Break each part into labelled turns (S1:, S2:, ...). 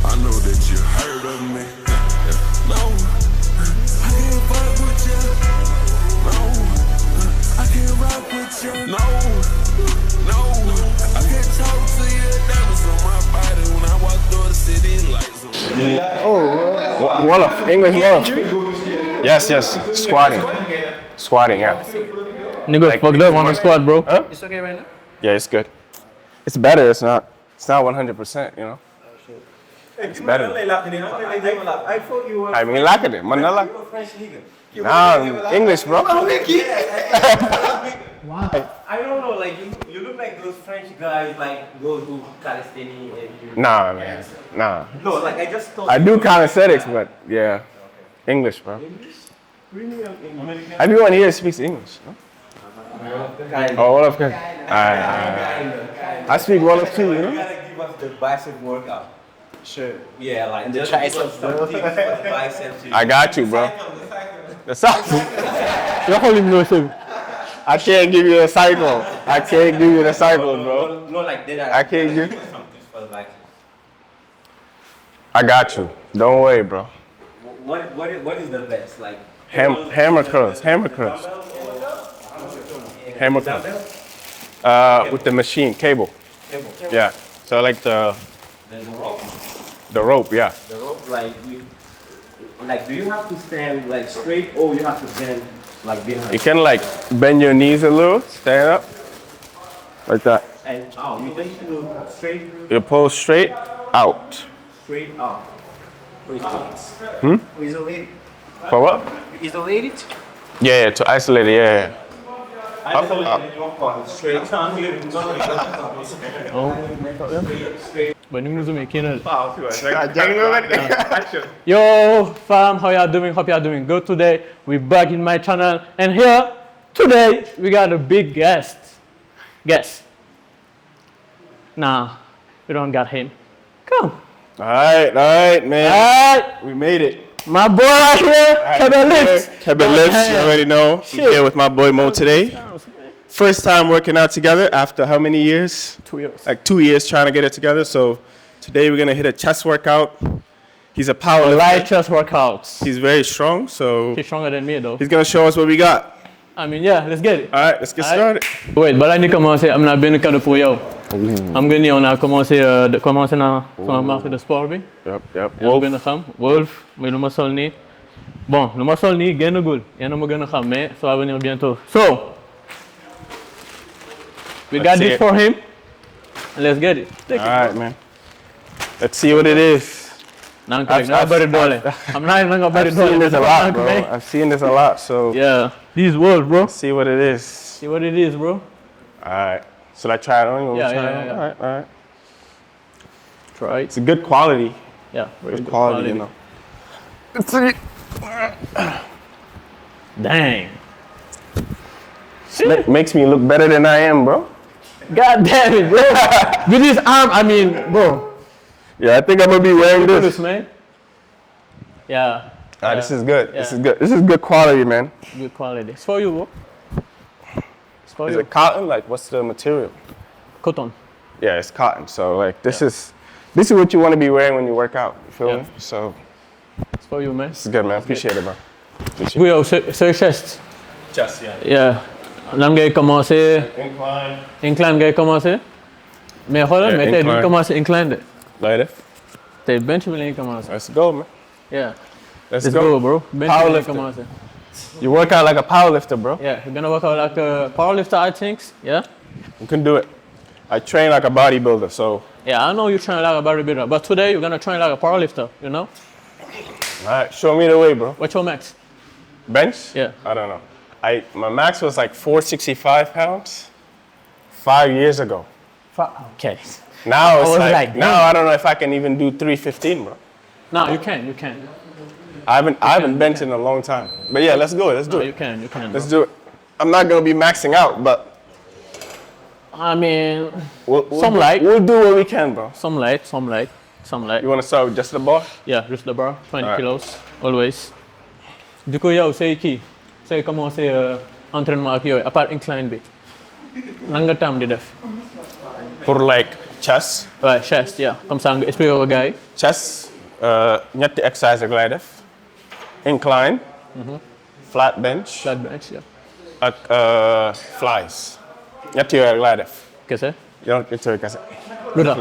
S1: I know that you heard of me. No, I can't fuck with you. No, I can't rock with you. No, I can't talk to you. That was on my body when I walked through the city lights.
S2: Oh, Wolof, English Wolof. Yes, squatting, yeah.
S3: Nigga, fucked up on the squat, bro.
S2: Huh?
S3: It's okay right now?
S2: Yeah, it's good. It's better. It's not 100%. You know. It's better.
S4: I thought you were.
S2: I mean, like it, Manila.
S4: You were French nigga.
S2: Nah, English, bro.
S4: Why? I don't know. Like you look like those French guys like go to calisthenics and you.
S2: Nah, man. Nah.
S4: No, like I just thought.
S2: I do calisthenics, but yeah, English, bro. Everyone here speaks English. No? Oh, Wolof, okay. I speak Wolof too, you know.
S4: You gotta give us the bicep workout.
S3: Sure.
S4: Yeah, like just some tips for the biceps.
S2: I got you, bro. The cycle. I can't give you a cycle. I can't give you the cycle, bro.
S4: No, like that.
S2: I can't give.
S4: Some tips for the biceps.
S2: I got you. Don't worry, bro.
S4: What is the best? Like
S2: Hammer curls. With the machine cable. Yeah. So like the rope, yeah.
S4: The rope, like do you have to stand like straight or you have to bend like behind?
S2: You can like bend your knees a little, stand up, like that.
S4: And you think you straight?
S2: You pull straight out.
S4: Straight up.
S3: Isolate it.
S2: For what?
S3: Isolate it.
S2: Yeah, to isolate it, yeah.
S3: But you need make it. Yo, fam, how y'all doing? Hope y'all doing good today. We're back in my channel, and here today we got a big guest. Nah, we don't got him. Come.
S2: All right, man.
S3: All right,
S2: We made it.
S3: my boy right here, Kevin Lips.
S2: Kevin Lips, you already know. We're here with my boy Mo today. First time working out together after how many years?
S3: 2 years.
S2: Like 2 years trying to get it together. So today we're gonna hit a chest workout. He's a powerlifter.
S3: Light chest workouts.
S2: He's very strong, so
S3: He's stronger than me though.
S2: he's gonna show us what we got.
S3: I mean, yeah, let's get it.
S2: All right, let's get started.
S3: Wait, balaa ni commencer, am naa benn cadeau pour yow. Xam nga ni on a commencé na sama marque de sport bi.
S2: Yep.
S3: Yaa ma gën a xam Wolf mais lu ma sol nii. Bon, lu ma sol nii génnagul. Yéen a ma gën a xam mais ça va venir bientôt. So, we got this for him. Let's get it.
S2: All right, man. Let's see what it is.
S3: Nang ko na bari dole. I'm not even gonna bari
S2: I've
S3: dole.
S2: seen this a lot, bro. I've seen this a lot, so
S3: Yeah, these Wolf, bro.
S2: let's see what it is.
S3: See what it is, bro.
S2: All right. Should I try it on? You want me to
S3: Yeah,
S2: try
S3: yeah,
S2: it
S3: yeah.
S2: on? All right.
S3: Try it.
S2: It's a good quality.
S3: Yeah, very
S2: Good
S3: good
S2: quality, you know.
S3: Dang.
S2: Makes me look better than I am, bro.
S3: God damn it, bro. With this arm, I mean, bro.
S2: Yeah, I think I'm gonna be wearing
S3: Look at
S2: this.
S3: this, man. Yeah.
S2: This is good.
S3: Yeah.
S2: This is good. This is good quality, man.
S3: Good quality. It's for you, bro. It's for
S2: Is
S3: you.
S2: it cotton? Like, what's the material?
S3: Cotton.
S2: Yeah, it's cotton. So, like, this is what you want to be wearing when you work out. You feel
S3: Yeah.
S2: me? So,
S3: It's for you, man.
S2: this is good, man. Appreciate it, bro. Appreciate it.
S3: Oui, c'est chest.
S2: Just, yeah.
S3: Yeah. Là, ngay commencer.
S2: Incline.
S3: Incline ngay commencer. Mais xoolal,
S2: Yeah,
S3: mais tey duñ
S2: incline.
S3: commencer incline de.
S2: Later.
S3: Tey bench bi lañuy commencer.
S2: Let's go, man.
S3: Yeah.
S2: Let's
S3: go,
S2: go.
S3: bro. Bench bi lañuy
S2: Powerlifter.
S3: commencer.
S2: You work out like a powerlifter, bro.
S3: Yeah, you're gonna work out like a powerlifter, I think. Yeah.
S2: You can do it. I train like a bodybuilder, so.
S3: Yeah, I know you train like a bodybuilder, but today you're gonna train like a powerlifter. You know?
S2: All right, show me the way, bro.
S3: What's your max?
S2: Bench?
S3: Yeah.
S2: I don't know. My max was like 465 pounds 5 years ago.
S3: Okay.
S2: Now it's
S3: was
S2: like,
S3: like,
S2: now I don't know if I can even do 315, bro.
S3: No, you can. You can.
S2: I haven't benched in a long time. But yeah, let's go. Let's do
S3: No,
S2: it.
S3: you can. You can.
S2: Let's
S3: Bro.
S2: do it. I'm not gonna be maxing out, but
S3: I mean,
S2: we'll
S3: we'll
S2: do what we can, bro.
S3: some light.
S2: You wanna start with just the bar?
S3: Yeah, just the bar, 20
S2: Alright.
S3: kilos, always. Du coup, yow say kii, say commencer entraînement ak yooyu, à part incline bi, lan nga tàmm di def?
S2: For like chest.
S3: Ouais, chest, yeah. Comme ça, nga expliqué ko gars yi.
S2: Chest, ñetti exercice rek laay def. Incline, flat bench,
S3: Flat bench, yeah.
S2: ak flies. ñetti yooyu rek laay def.
S3: Kese.
S2: yow ñetti yooyu kese.
S3: Lu tax?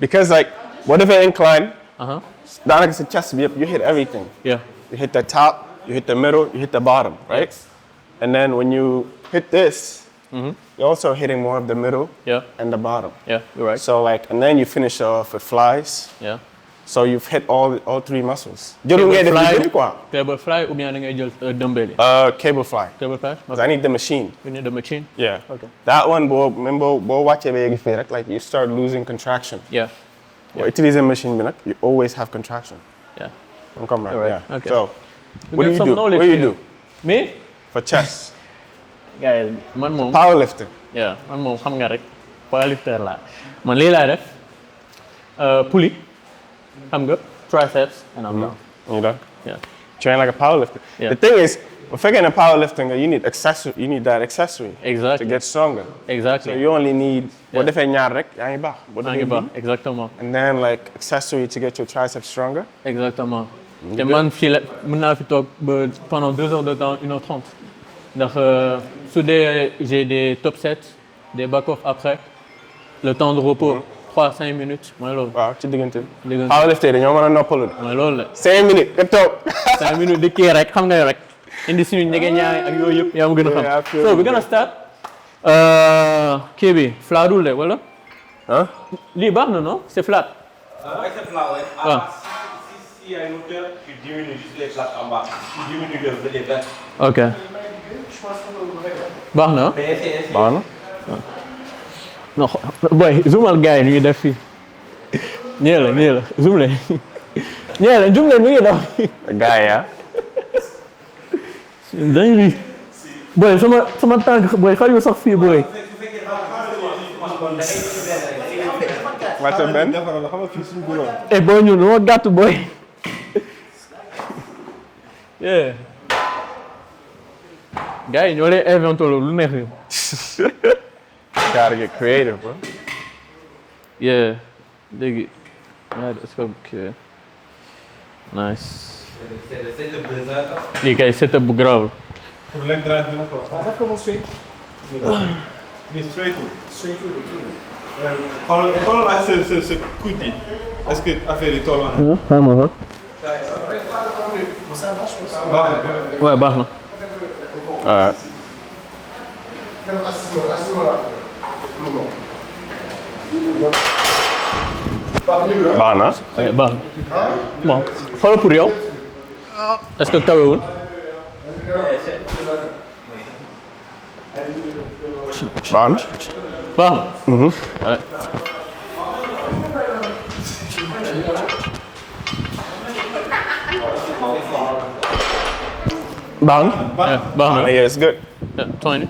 S2: Because like, boo defee incline,
S3: Uh-huh.
S2: daanaka sa chest bi yëpp, you hit everything.
S3: Yeah.
S2: You hit the top, you hit the middle, you hit the bottom, right? And then when you hit this, you're also hitting more of the middle
S3: Yeah.
S2: and the bottom.
S3: Yeah, you're right.
S2: So like, and then you finish off with flies.
S3: Yeah.
S2: So you've hit all three muscles. Jëlul ngay def lu bëri quoi.
S3: Cable fly ou bien da ngay jël dumbbell yi.
S2: Cable fly.
S3: Cable fly?
S2: Because I need the machine.
S3: You need the machine?
S2: Yeah.
S3: Okay.
S2: That one, boo wàccee ba yegg fii rek, like you start losing contraction.
S3: Yeah.
S2: Boo utiliser machine bi nag, you always have contraction.
S3: Yeah.
S2: Come right.
S3: Alright,
S2: Yeah.
S3: okay.
S2: So,
S3: You
S2: what do
S3: get
S2: you
S3: some
S2: do?
S3: knowledge
S2: What do you
S3: here.
S2: do
S3: Me?
S2: for chest?
S3: Gars yi, man moom.
S2: Powerlifting.
S3: Yeah, man moom xam nga rek. Powerlifter laa. Man lii laa def. Pulley. Xam nga. Triceps. And I'm down.
S2: You know?
S3: Yeah.
S2: Train like a powerlifter.
S3: Yeah.
S2: The thing is, if you're getting a powerlifting, you need accessory. You need that accessory to
S3: Exactly.
S2: get stronger.
S3: Exactly.
S2: So you only need.
S3: Yeah.
S2: Boo defee ñaar rek, yaa ngi baax. Boo
S3: maa ngi
S2: defee
S3: baax
S2: bii,
S3: exactement.
S2: and then like accessory to get your triceps stronger.
S3: Exactement. te man fii la mën naa fi toog ba pendant 2 heures de temps 1h30 ndax su dee j'ai des top sets des back-off après le temps de repos 3-5 minutes mooy loolu.
S2: Waaw ci diggante bi.
S3: Diggante.
S2: Powerlifter dañoo mën a noppalu de.
S3: mooy loolu la
S2: 5 minutes nga toog.
S3: 5 minutes di kii rek xam nga rek indi suñu njëge ñaay ak yooyu yëpp yaa ma gën a
S2: Yeah,
S3: xam. So we're gonna start kii bi flatul de wala
S2: Hein?
S3: lii baax na non c'est flat. waaw.
S4: Si y a une hauteur, tu diminues juste les plaques en bas. Tu diminues les plaques.
S3: ok baax na.
S2: Baax na.
S3: non boy zoomal gars yi ñu ngi def fii nii la zoom leen zoom leen mi ngi daw
S2: Gars yi ah.
S3: dañuy ri boy sama tànk boy xajul sax fii boy
S2: Wàcce benn.
S3: e boy ñun dama gàtt boy yeah gars yi ñoo lay inventé lu neex yi
S2: Gotta get creative, bro.
S3: yeah léegi est-ce que nice lii kay setup bu grave
S5: Pour leg drive bi naka la. Comment straight? Nii straight. Xoolal ak sa coude yi. Est-ce que affaire yi toll na?
S3: xaaral ma xool
S5: Baax na.
S3: waaw baax na
S2: Alright. Baax na.
S3: waaw baax na bon xoolal pour yow est-ce que tawewul
S2: Baax na.
S3: baax na ouais.
S2: Baax na.
S3: Yeah, baax na
S2: Yeah, it's good.
S3: yeah, 20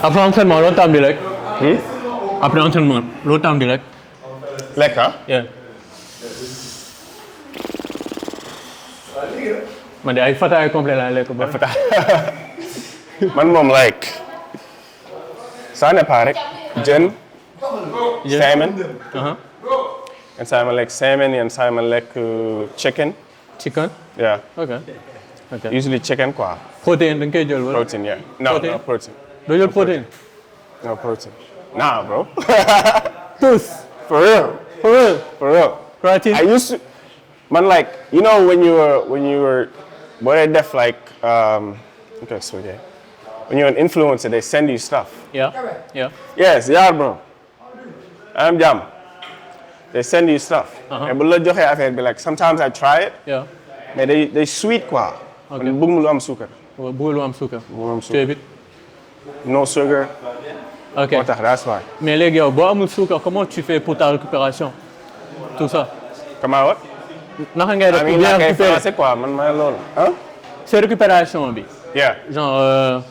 S3: après entraînement loo tàmbali rek après entraînement loo tàmbali rek
S2: Lekk ah.
S3: yeah man de ay fataay complet laa lekk ba
S2: Man moom like. Ça n'est pas rek. Jën. Salmon. And saa ma lekk salmon and saa ma lekk chicken.
S3: chicken
S2: Yeah.
S3: ok
S2: Usually chicken quoi.
S3: protéine da nga koy jël wala
S2: Protein, yeah. No,
S3: Protein?
S2: no protein.
S3: doo jël protéine
S2: No protein. Nah, bro.
S3: tous
S2: For real.
S3: for real
S2: For real.
S3: protéine
S2: I used to, man, like, you know, when you were, what they def like, okay, so yeah, when you're an influencer, they send you stuff.
S3: yeah yeah
S2: Yes, yeah, bro. I'm jam. They send you stuff. And but joxe affaire bi like sometimes I try it,
S3: yeah
S2: mais they sweet quoi.
S3: Ok.
S2: Man bëgg mu lu am suukar.
S3: bëgg lu am suukar
S2: Mu am
S3: tu
S2: suukar.
S3: évites
S2: No sugar.
S3: ok
S2: Moo tax, that's why.
S3: mais léegi yow boo amul suukar comment tu fais pour ta récupération tout ça
S2: Comment what?
S3: naka ngay def
S2: I
S3: pour
S2: mean,
S3: bien
S2: like ay
S3: récupérer
S2: français quoi, man may loolu. Hein?
S3: sa récupération bi
S2: Yeah.
S3: genre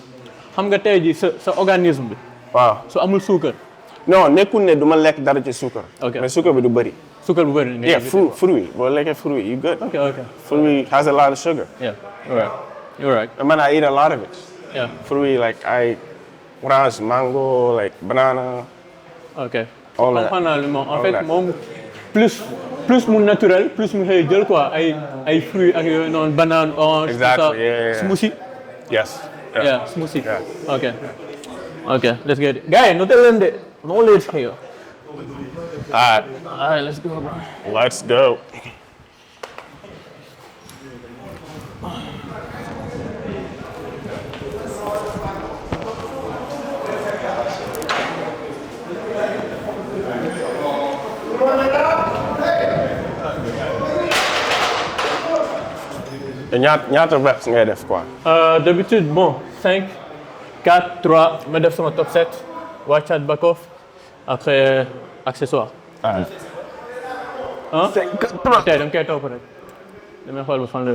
S3: xam nga tey jii sa organisme bi
S2: Waaw.
S3: su amul suukar
S2: Non, nekkul ne du ma lekk dara ci suukar.
S3: Ok.
S2: Mais suukar bi du bëri.
S3: suukar bu bëri nga
S2: Yeah,
S3: éviter.
S2: fruit. Boo lekkee fruit, you good.
S3: ok
S2: Fruit has a lot of sugar.
S3: yeah ouais You're right.
S2: Man, I eat a lot of it.
S3: Yeah.
S2: Fruit, like I orange, mango, like banana.
S3: Ok.
S2: All that.
S3: Comprends naa li moom en
S2: All
S3: fait
S2: that.
S3: moom plus mu naturel plus mu xëy jël quoi ay fruits ak yooyu noonu banane orange.
S2: Exactly,
S3: tout ça.
S2: yeah.
S3: Smoothie.
S2: Yes.
S3: Yeah, smoothie.
S2: Yeah.
S3: Ok. Ok, let's get it. Gars yi noté leen de no late here.
S2: All
S3: Alright, let's go, bro.
S2: right, let's go. ñaata reps ngay def quoi?
S3: D'habitude, bon, 5, 4, 3, ma def sama top 7, wàccaat back off, après accessoire.
S2: Alright.
S3: Hein? 5, 4, 3. Ok, dama koy topp rek. Damay xool ba fan la.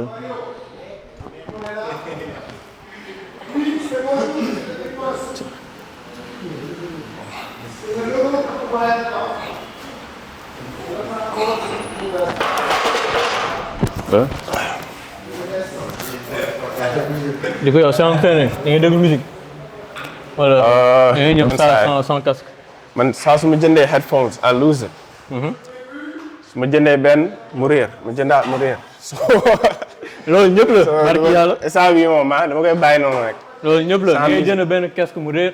S3: Du coup yow c'est entraîné da ngay déglu musique. Wala da ngay ñëw sans casque.
S2: Man saa su ma jëndee headphones I lose it. su ma jëndee benn mu réer ma jëndaat mu réer.
S3: Loolu ñëpp la. barki yàlla
S2: instant bii moom dama koy bàyyi noonu rek.
S3: loolu ñëpp la da ngay jënd benn casque mu réer.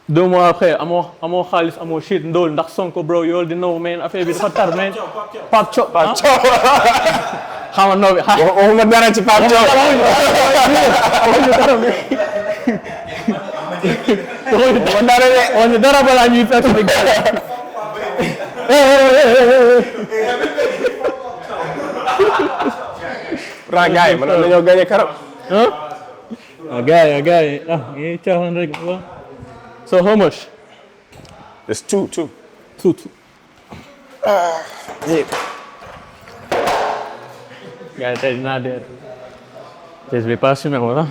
S3: 2 mois après amoo xaalis amoo shit ndóol ndax Sonko bro yow di naw mais affaire bi dafa tar mais Pape Thiaw xam nga noo bi
S2: waxuma dara ci Pape Thiaw. waxuñu dara
S3: balaa ñuy fekk ba
S2: pourtant gars yi mën nañoo gagné karab.
S3: gars yi ngi caaxaan rek so how much?
S2: It's two.
S3: Two.
S2: Yeah.
S3: Gars tey dinaa dee. Tey je vais pas assumer wala.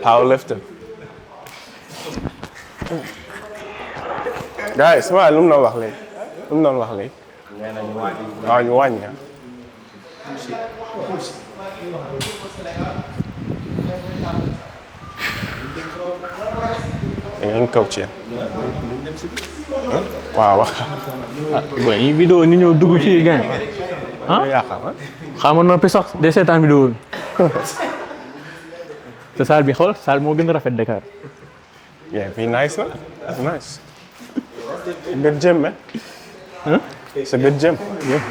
S2: Powerlifter. Gars yi sama lu mu doon wax léegi. waaw ñu wàññi. ngeen coach yéen. waaw.
S3: Boy yi vidéo ni ñëw dugg ci gain. Xam nga noppi sax de seetaan vidéo bi. te salle bi xool salle moo gën a rafet Dakar.
S2: Yeah, be nice, man. That's nice. Good gym, man.
S3: Huh?
S2: It's a good gym. Yeah.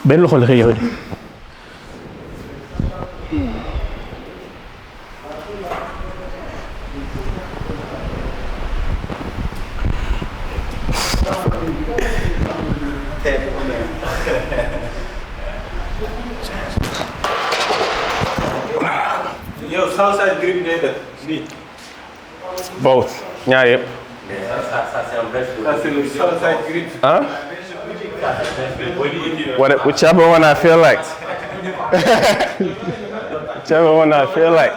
S3: benn loxo la xëy yow de.
S5: Yo, outside grip ngay def nii.
S2: Both. ñaar yëpp.
S4: Ça c'est un vrai show.
S5: Ça c'est le outside grip.
S2: Huh? Whichever one I feel like. Whichever one I feel like.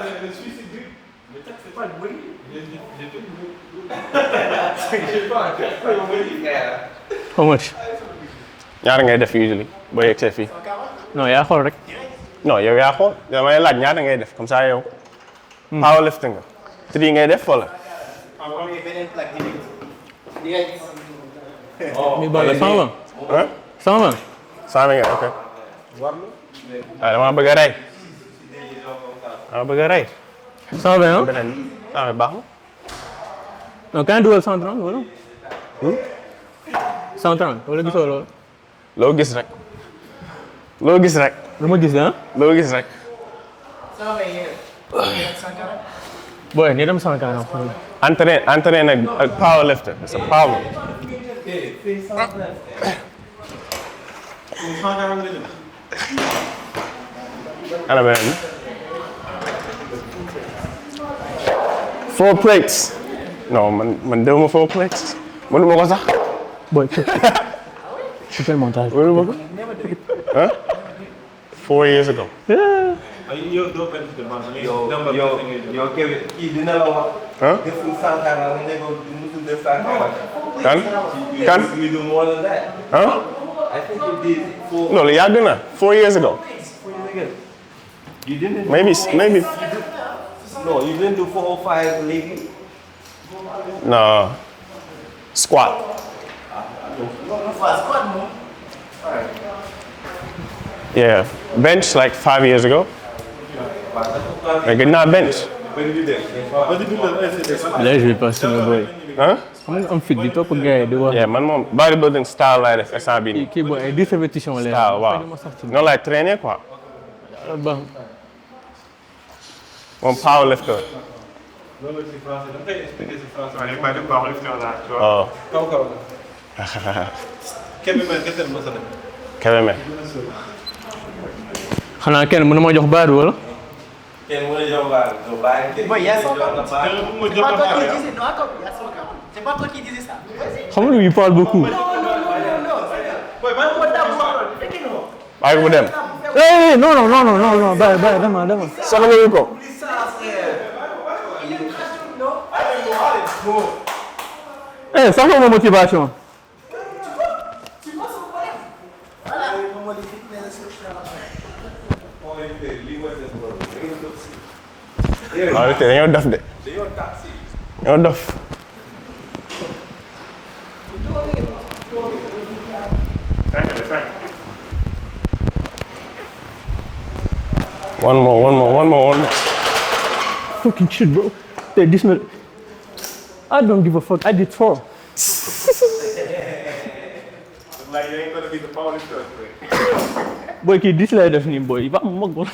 S3: How much?
S2: ñaata ngay def usually boo yegsee fii.
S3: non yaa xool rek.
S2: non yow yaa xool damay laaj ñaata ngay def comme ça yow. powerlifting nga. 3 ngay def wala.
S3: mi bala 120.
S2: Hein?
S3: 120.
S2: 100 nga ok. waaw dama bëgg a rey. dama bëgg a rey.
S3: 120 ah.
S2: beneen mais baax na.
S3: non quand dugal 130 wala. 130 wala gisoo loolu.
S2: loo gis rek. loo gis rek.
S3: lu ma gis ah.
S2: loo gis rek.
S3: booy nii dem 140.
S2: entraîner ak powerlifter c'est a problem. ana beneen. 4 plates. non man déw ma foo flex mënuma ko sax.
S3: Boy, tu fais le montage.
S2: mënuma ko. Huh? 4 years ago.
S3: Yeah.
S5: Yo, Kevin, kii dina la wax.
S2: Huh?
S5: Deful 140 nga ne ko musul def 140.
S2: Kan?
S5: You do more than that.
S2: Huh?
S5: I think you did 4
S2: loolu yàgg na 4 years ago.
S5: years. You didn't.
S2: maybe.
S5: No, you didn't do 4 or 5 lately.
S2: No. Squat. Yeah, bench like 5 years ago. Mais gën naa bench.
S3: Là, je vais passer le boy.
S2: Hein?
S3: Xam nga am fit di topp gars yi di wax.
S2: Yeah, man moom bodybuilding style laay def instant bii nii.
S3: Kii boy ay 10 répétitions la.
S2: Style waaw. Noonu laay traîner quoi.
S3: Ba
S2: Moom powerlifter. Oh. Kébémer.
S3: xanaa kenn mën na ma jox baat wala.
S5: Kenn mën a jox baal.
S6: C'est pas toi qui disais ça.
S3: xam nga il parle beaucoup.
S2: Bàyyi ko mu dem.
S3: Non, bàyyi dama.
S2: Soxla wu ko.
S3: Soxla ma motivation.
S2: waaw te dañoo dof de. dañoo dof. One more.
S3: Fucking shit, bro. Hey, this man. I don't give a fuck. I did 4.
S5: Like you ain't gonna be the powerlifter.
S3: Boy, kii 10 lay def nii boy. Ba mag wala.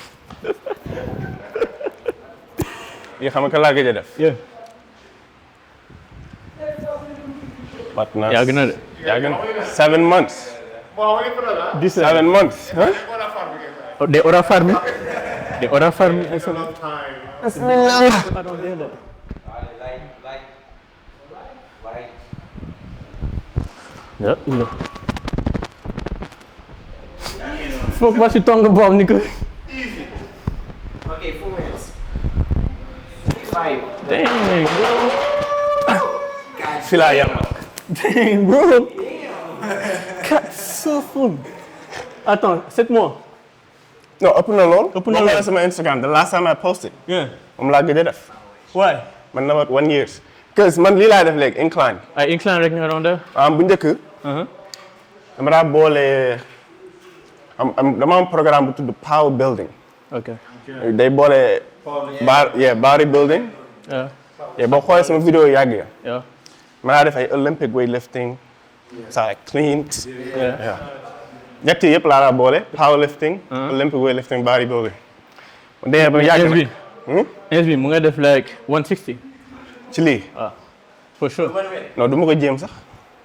S2: Yi xam nga laa gëj a def.
S3: Yeah.
S2: Mat na.
S3: Yàgg na de.
S2: 7 months. 7 months. Huh?
S3: They order farm. I don't hear that. Yeah. Fuck, wat je tong gebouwd, Nico?
S6: Okay, 4 minutes. 5.
S3: Dang, bro.
S2: Fii laa yem.
S3: Dang, bro. That's so full. Attends, 7 mois.
S2: Non, ëpp na lool.
S3: Ëpp na lool.
S2: Boo xoolee sama Instagram, the last time I posted.
S3: Yeah.
S2: Moom laa gëj a def.
S3: Why?
S2: Man na about 1 year. Cause man lii laay def léegi incline.
S3: Ay incline rek nga doon def.
S2: Bu njëkk. Dama daa boole. Dama am programme bu tudd power building.
S3: Okay.
S2: Day boole. Body building.
S3: Yeah.
S2: Boo xoolee sama vidéo yàgg ya.
S3: Yeah.
S2: Ma daa def ay Olympic weightlifting. Clean.
S3: Yeah.
S2: ñett yëpp laa daa boole. Powerlifting. Olympic weightlifting body building. Dee ba yàgg na.
S3: SB mu nga def like 160.
S2: Ci lii.
S3: For sure.
S2: Non du ma ko jéem sax.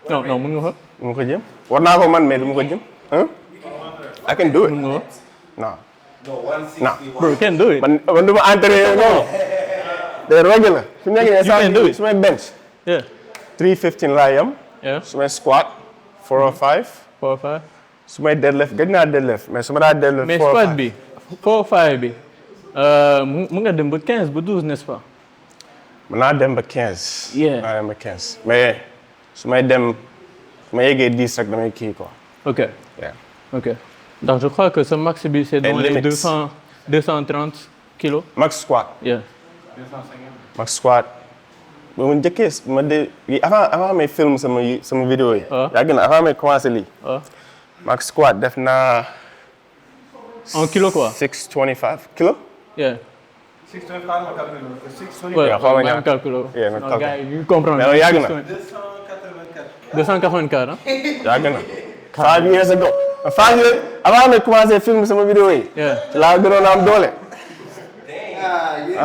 S3: Non, mun nga ko.
S2: Du ma ko jéem. War naa ko man mais du ma ko jéem. I can do it.
S3: Mun nga ko.
S2: Non.
S5: No, 160.
S2: Non.
S3: Bro, you can do it.
S2: Man du ma entraîné non. Day rogue la. Su ma nekkee
S3: can do it.
S2: su may bench.
S3: Yeah.
S2: 315 laa yem.
S3: Yeah.
S2: Su may squat 405.
S3: 4 or 5.
S2: Su may deadlift gëj naa deadlift mais su ma daa deadlift 405.
S3: Mais squat bi 4 or 5 bi. Mu nga dem ba 15 ba 12 n'est-ce pas?
S2: Mën naa dem ba 15.
S3: Yeah.
S2: Mën naa dem ba 15 mais su may dem su ma yeggee 10 rek damay kii quoi.
S3: Ok.
S2: Yeah.
S3: Ok. Donc je crois que ce max bi c'est dans les
S2: limits.
S3: 230 kilos.
S2: Max squat.
S3: Yeah.
S2: Max squat. ba mu njëkkee avant may film sama vidéo yi. Yàgg na avant may commencé lii. Max squat def naa.
S3: En kilo quoi?
S2: 625 kilo.
S3: Yeah.
S5: 625 or 620.
S3: Ouais,
S2: xaw ma
S3: même
S2: ñaar.
S3: calculo.
S2: Yeah, même
S3: Non,
S2: calculo.
S3: gars, you comprends.
S2: Mais yàgg na.
S3: 284 hein?
S2: Yàgg na. 5 years ago. 5 years avant may commencé film sama vidéo yi.
S3: Yeah.
S2: laa gënoon a am doole.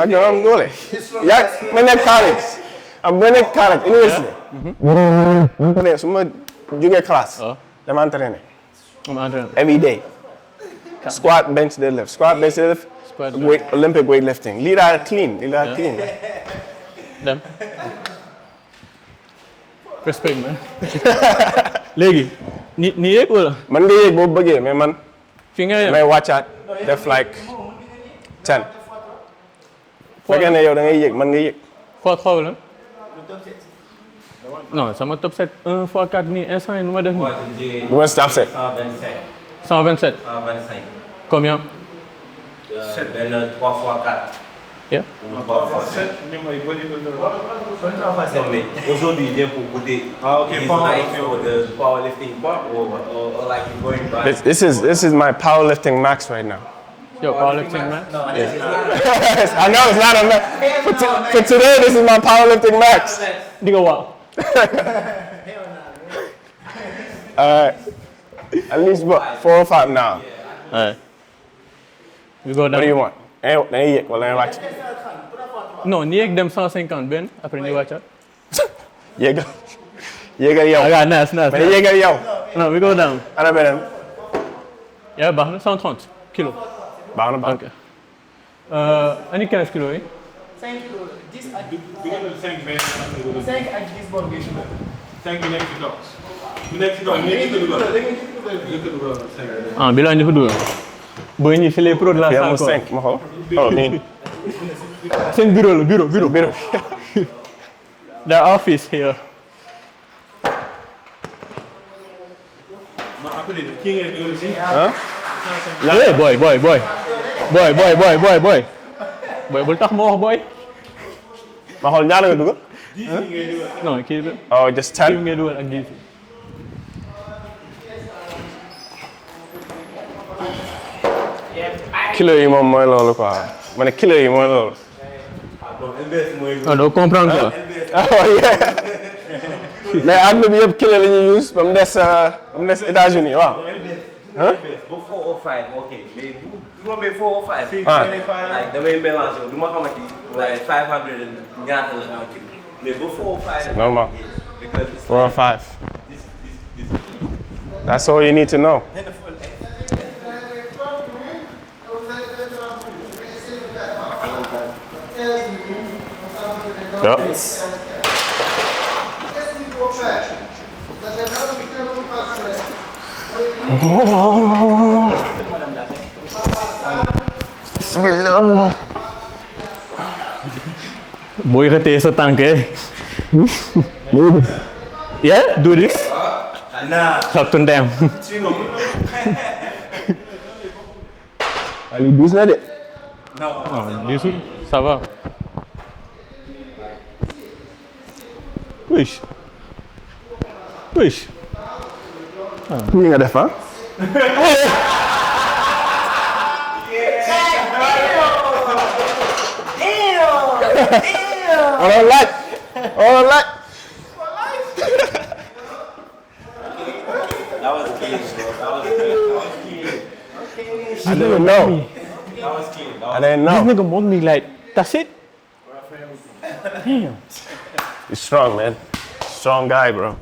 S2: Gënoon a am doole. Ma nekk college. Ma nekk college université. Su ma jógee classe. dama entraîné. Every day. Squat, bench, deadlift. Squat, bench, deadlift. Olympic weightlifting. Lii daal clean.
S3: Dem. respect man. léegi ni yéeg wala.
S2: man nga yéeg boo bëggee mais man.
S3: fi nga yem
S2: may wàccaat def like 10. fekkee ne yow da ngay yéeg man nga yéeg.
S3: foo xaw la. non sama top 7 1 x 4 nii instant yi nu ma def nii.
S2: bu ma stop set.
S3: 127.
S4: 125.
S3: Combien?
S4: 7 benn 3 x 4.
S3: Yeah.
S4: 3 x 7. Mais aujourd'hui, il vient pour goûter.
S5: Ah, ok,
S4: His
S5: power-
S4: night for the powerlifting part or like you going back.
S2: This is my powerlifting max right now.
S3: Yo, powerlifting man.
S2: I know it's not a max. For today, this is my powerlifting max.
S3: Di nga waaw.
S2: At least what, 4 or 5 now.
S3: Alright. We go
S2: What do you
S3: down.
S2: want? Da ngay yéeg wala da ngay wàcc?
S3: non ni yéeg dem 150 benn après ni wàccaat.
S2: Yéegal yow.
S3: ah nice.
S2: Mais yéegal yow.
S3: non we go down.
S2: Ana beneen.
S3: yaa baax na 130 kilos.
S2: Baax na baax.
S3: ok. ani 15 kilos yi.
S6: 5 kilos, 10 à 10.
S5: We're going to 5 bench.
S6: 5 à 10 ball game.
S5: 5 bi nekk ci kaw. Bu nekk ci kaw, ñu nekk ci dugal. Ñu ko dugal 5.
S3: ah bi laa ñu fa dugal. booy ñi c'est les pros de la
S2: Fii
S3: salle
S2: amul
S3: quoi.
S2: 5 ma xool. Oh nii.
S3: seen bureau la bureau. their office here.
S5: Ma appelé kii ngeen dugal ci.
S3: Hey, boy. Boy, bul tax ma wax boy.
S2: Ma xool ñaata nga dugal?
S3: non kii la.
S2: Oh, just 10.
S3: kii ngay dugal ak 10.
S2: Kilo yi moom mooy loolu quoi. Ma ne kilo yi mooy loolu.
S3: non doo comprendre quoi.
S2: Oh yeah. Mais àdduna bi yëpp kilo la ñuy use ba mu des États-Unis waaw.
S4: Huh? 4 or 5, okay. Mais bu rombee 4 or 5.
S2: Ah.
S4: Like damay mélanger du ma xamante ni like 500 ñaata la ñoo kii. Mais bu 4 or 5.
S2: Normal.
S4: Because it's
S2: 4 or 5. That's all you need to know. Yep.
S3: booy xëtee sa tànk yeah do this.
S4: nah.
S3: talk to them.
S2: Aliou diis na de.
S3: non diisul ça va. wesh.
S2: Nii nga def ah. On laaj.
S4: That was clean, bro. That was clean.
S2: I didn't know.
S4: That was clean.
S2: I didn't
S3: This
S2: know.
S3: nigga want me like that's it. Damn.
S2: You're strong, man. Strong guy, bro.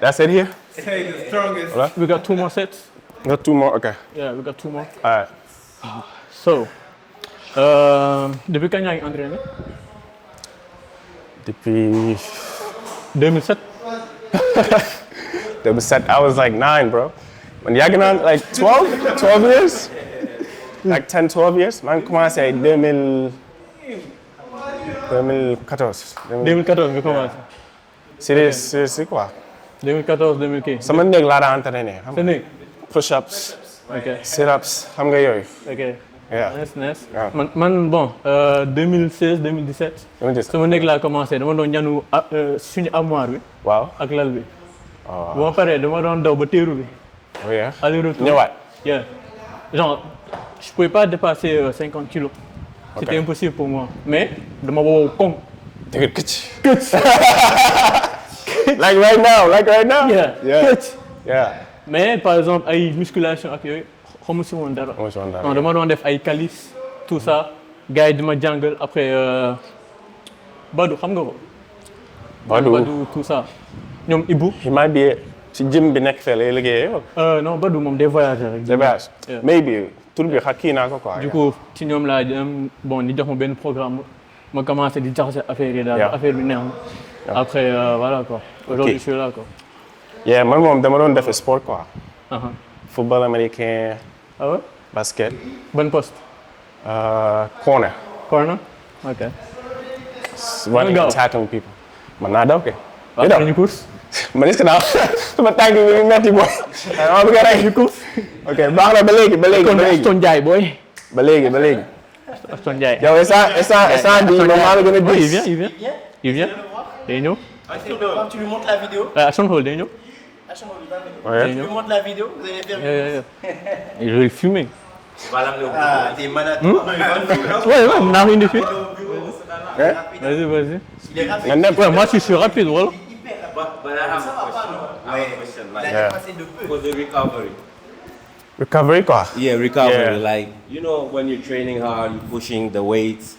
S2: That's it here?
S5: Hey, the strongest.
S3: We got 2 more sets.
S2: Got 2 more? Okay.
S3: Yeah, we got 2 more.
S2: All right.
S3: So, depuis quand yaa ngi entraîné?
S2: Depuis
S3: 2007.
S2: 2007, I was like 9, bro. Man, yàgg naa like 12 years? Like 10, 12 years? Man commencé ay 2014.
S3: 2014 nga commencé.
S2: C'est quoi?
S3: 2014 2015.
S2: Sama néeg laa daan entraîné.
S3: Sa néeg.
S2: Push-ups,
S3: ok
S2: sit-ups, xam nga yooyu.
S3: ok.
S2: Yeah.
S3: nice.
S2: Yeah.
S3: man bon 2016 2017.
S2: Dama gis.
S3: sama néeg laa commencé dama doon ñanu suñu armoire bi.
S2: Waaw.
S3: ak lal bi. bu ma paree dama doon daw ba teeru bi.
S2: Oh yeah.
S3: aller-retour.
S2: Ñëwaat.
S3: Yeah. Genre, je pouvais pas dépasser 50 kilos. C'était
S2: Ok.
S3: impossible pour moi. Mais dama wow koŋ.
S2: Dëgg këcc. Like right now.
S3: Yeah.
S2: Yeah.
S3: Mais par exemple ay musculation ak yooyu xamu si woon dara.
S2: Xamu si woon dara.
S3: non dama doon def ay calisthenics tout ça gars yi di ma jàngal après Badou xam nga ko. Badou tout ça ñoom Ibou.
S2: He might be ci gym bi nekk fee lay liggéeyee.
S3: non Badou moom des voyageurs rek.
S2: Des voyages.
S3: Yeah.
S2: Maybe tur bi kii naa ko quoi.
S3: du coup ci ñoom laa dem bon di jox ma benn programme ma commencé di jaxase affaire yi daal
S2: Yeah.
S3: affaire bi neex ma Après, voilà quoi. Aujourd'hui, je suis là quoi.
S2: Yeah, man moom dama doon def sport quoi.
S3: Uh-huh.
S2: Football américain,
S3: Ah ouais?
S2: basket,
S3: Bonne poste.
S2: corner.
S3: Corner? Ok.
S2: Running
S3: Go.
S2: and tackling people. Man naa daw kay.
S3: Waaw dañu course.
S2: Man est-ce que naa sama tànk bi mu metti boy. Ma bëgg a rey ñu course. Ok baax na ba léegi.
S3: Aston Ndiaye boy.
S2: Ba léegi.
S3: Aston Ndiaye.
S2: yow instant bii moom maa la gën a
S3: Oui,
S2: diis.
S3: il vient. Day ñëw.
S6: Quand tu lui montres la vidéo,
S3: Aston Hall day ñëw.
S2: Ouais.
S6: tu lui montres la vidéo, vous allez faire.
S3: Et je vais le fumer.
S6: Ah, t'es malade.
S3: Ouais, on a rien de fait. Vas-y.
S6: Il est rapide.
S2: Nga dem.
S3: Ouais, moi je suis rapide, voilà.
S4: But I have a question. I have a question.
S6: Il
S4: Like,
S6: a dépassé de peu.
S4: for the recovery.
S2: Recovery quoi.
S4: Yeah, recovery.
S2: Yeah.
S4: Like, you know, when you're training hard, you're pushing the weights.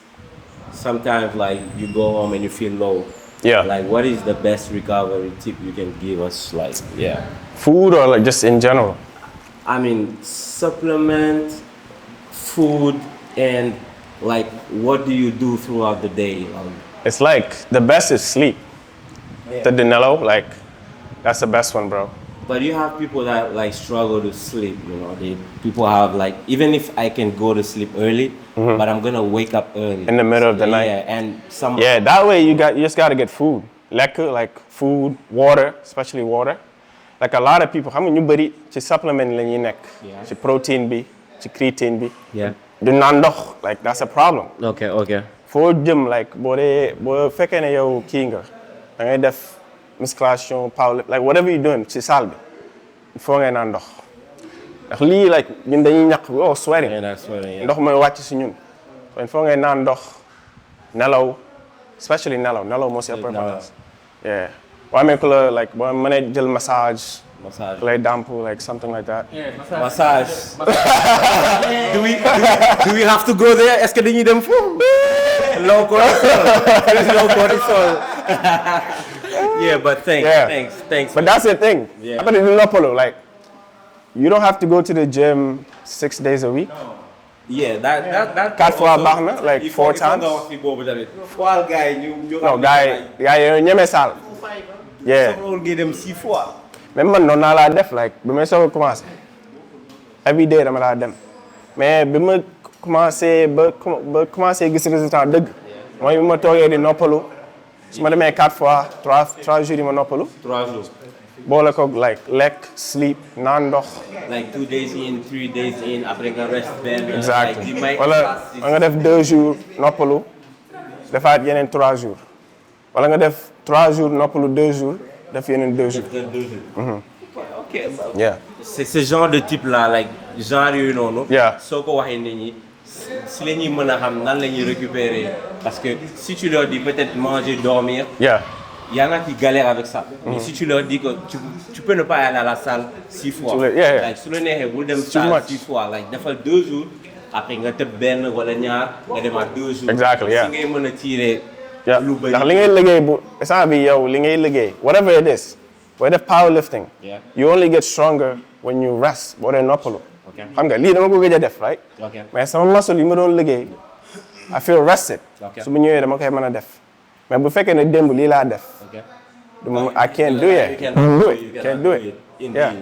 S4: Sometimes, like, you go home and you feel low.
S2: Yeah.
S4: Like, what is the best recovery tip you can give us? Like, yeah.
S2: Food or like just in general?
S4: I mean, supplement, food, and like, what do you do throughout the day?
S2: It's like the best is sleep. The nelaw, like that's the best one, bro.
S4: But you have people that like struggle to sleep. You know, people have like, even if I can go to sleep early, but I'm gonna wake up early
S2: In the middle of the night.
S4: Yeah, and some.
S2: Yeah, that way you just gotta get food. Like food, water, especially water. Like a lot of people, xam nga ñu bari ci supplement la ñuy nekk. Ci protein bi, ci creatine bi.
S4: Yeah.
S2: Du naan ndox, like that's a problem.
S4: Okay.
S2: Foo jëm like boo fekkee ne yow kii nga da ngay def musculation, power, like whatever you're doing ci salle bi il faut ngay naan ndox. Ndax lii like ñun dañuy ñaq sweating.
S4: Yeah, that's what, yeah.
S2: Ndox mooy wàcc si ñun. So il faut ngay naan ndox, nelaw, especially nelaw moo si ëpp importance. Yeah. Boo amee ku la like boo mënee jël massage.
S4: Massage.
S2: Lay damp, like something like that.
S4: Massage. do we have to go there? Est-ce que dañuy dem foofu? Low cortisol. There's low cortisol. Yeah, but thanks.
S2: But that's the thing.
S4: Yeah.
S2: Après du noppalu, like you don't have to go to the gym 6 days a week.
S4: Yeah, that.
S2: 4 fois baax na, like 4 times.
S4: Il faut nga wax fi boobu tamit. Foal gars yi ñu.
S2: Non, gars yi ñeme salle. Yeah.
S4: Soxlawul ngay dem 6 fois.
S2: Même man noonu naa laa def like bi may soog a commencé every day dama laa dem mais bi ma commencé ba commencé gis résultat dëgg mooy bi ma toogee di noppalu su ma demee 4 fois 3 jours yi ma noppalu
S4: 3 jours.
S2: boole ko like lekk sleep naan ndox.
S4: Like 2 days in, 3 days in, après nga rest benn.
S2: Exactly.
S4: Like,
S2: Wala nga def 2 jours noppalu defaat yeneen 3 jours wala nga def 3 jours noppalu 2 jours. def yeneen 2 jours.
S4: Okay.
S2: Yeah.
S4: C'est ce genre de type là, like genre yooyu noonu.
S2: Yeah.
S4: soo ko waxee nit ñi si la ñuy mën a xam nan la ñuy récupérer parce que si tu leur dis peut-être manger dormir.
S2: Yeah.
S4: Il y en a qui galèrent avec ça. Mais si tu leur dis que tu peux ne pas aller à la salle 6 fois.
S2: Yeah.
S4: Like su la neexee bul dem salle 6 fois like defal 2 jours après nga tëb benn wala ñaar nga demaat 2 jours.
S2: Exactly, yeah.
S4: si ngay mën a tirer.
S2: Yeah. Ndax li ngay liggéey bu instant bi yow li ngay liggéey whatever it is booy def powerlifting.
S4: Yeah.
S2: You only get stronger when you rest boo dee noppalu.
S4: Okay.
S2: Xam nga lii dama ko gëj a def right.
S4: Okay.
S2: Mais sama muscle yi ma doon liggéey I feel rested.
S4: Okay.
S2: su ma ñëwee dama koy mën a def mais bu fekkee ne démb lii laa def.
S4: Okay.
S2: I can't do it. Can't do it. Yeah.